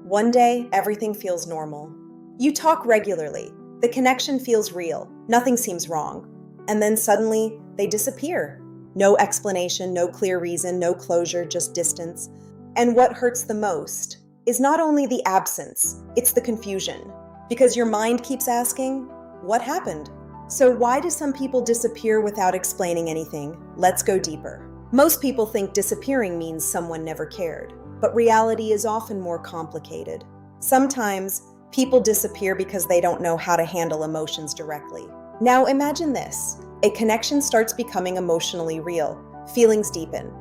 One day, everything feels normal. You talk regularly. The connection feels real. Nothing seems wrong. And then suddenly, they disappear. No explanation, no clear reason, no closure, just distance. And what hurts the most is not only the absence, it's the confusion. Because your mind keeps asking, what happened? So why do some people disappear without explaining anything? Let's go deeper. Most people think disappearing means someone never cared, but reality is often more complicated. Sometimes people disappear because they don't know how to handle emotions directly. Now imagine this. A connection starts becoming emotionally real. Feelings deepen.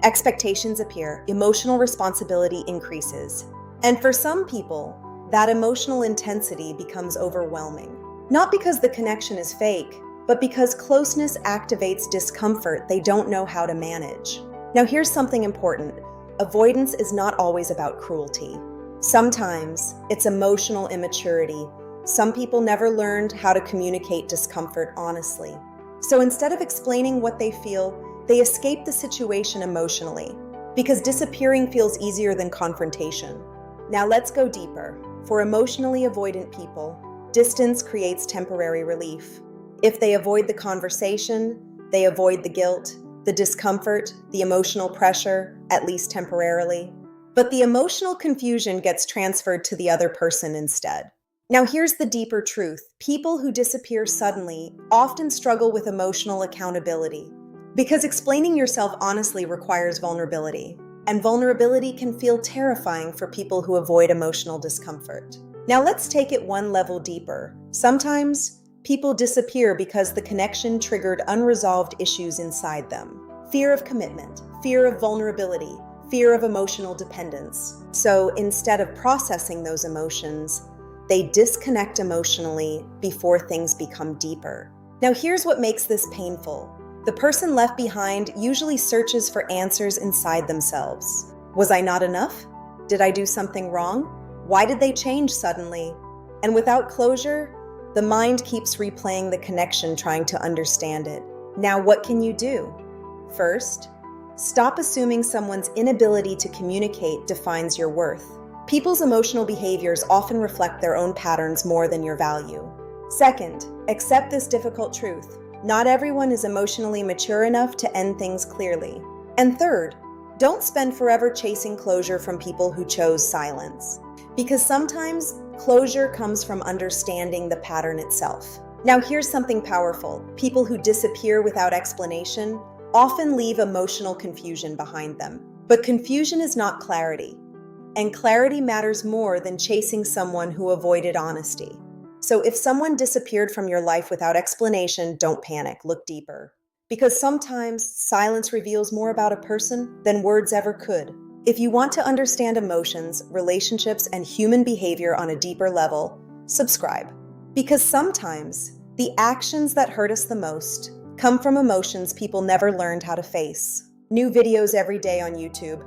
Expectations appear. Emotional responsibility increases. And for some people, that emotional intensity becomes overwhelming. Not because the connection is fake, but because closeness activates discomfort they don't know how to manage. Now here's something important. Avoidance is not always about cruelty. Sometimes it's emotional immaturity. Some people never learned how to communicate discomfort honestly. So instead of explaining what they feel, they escape the situation emotionally, because disappearing feels easier than confrontation. Now let's go deeper. For emotionally avoidant people, distance creates temporary relief. If they avoid the conversation, they avoid the guilt, the discomfort, the emotional pressure, at least temporarily. But the emotional confusion gets transferred to the other person instead. Now here's the deeper truth. People who disappear suddenly often struggle with emotional accountability, because explaining yourself honestly requires vulnerability, and vulnerability can feel terrifying for people who avoid emotional discomfort. Now let's take it one level deeper. Sometimes people disappear because the connection triggered unresolved issues inside them. Fear of commitment, fear of vulnerability, fear of emotional dependence. So instead of processing those emotions, they disconnect emotionally before things become deeper. Now here's what makes this painful. The person left behind usually searches for answers inside themselves. Was I not enough? Did I do something wrong? Why did they change suddenly? And without closure, the mind keeps replaying the connection, trying to understand it. Now what can you do? First, stop assuming someone's inability to communicate defines your worth. People's emotional behaviors often reflect their own patterns more than your value. Second, accept this difficult truth. Not everyone is emotionally mature enough to end things clearly. And third, don't spend forever chasing closure from people who chose silence, because sometimes closure comes from understanding the pattern itself. Now here's something powerful. People who disappear without explanation often leave emotional confusion behind them. But confusion is not clarity, and clarity matters more than chasing someone who avoided honesty. So if someone disappeared from your life without explanation, don't panic, look deeper. Because sometimes silence reveals more about a person than words ever could. If you want to understand emotions, relationships, and human behavior on a deeper level, subscribe. Because sometimes the actions that hurt us the most come from emotions people never learned how to face. New videos every day on YouTube.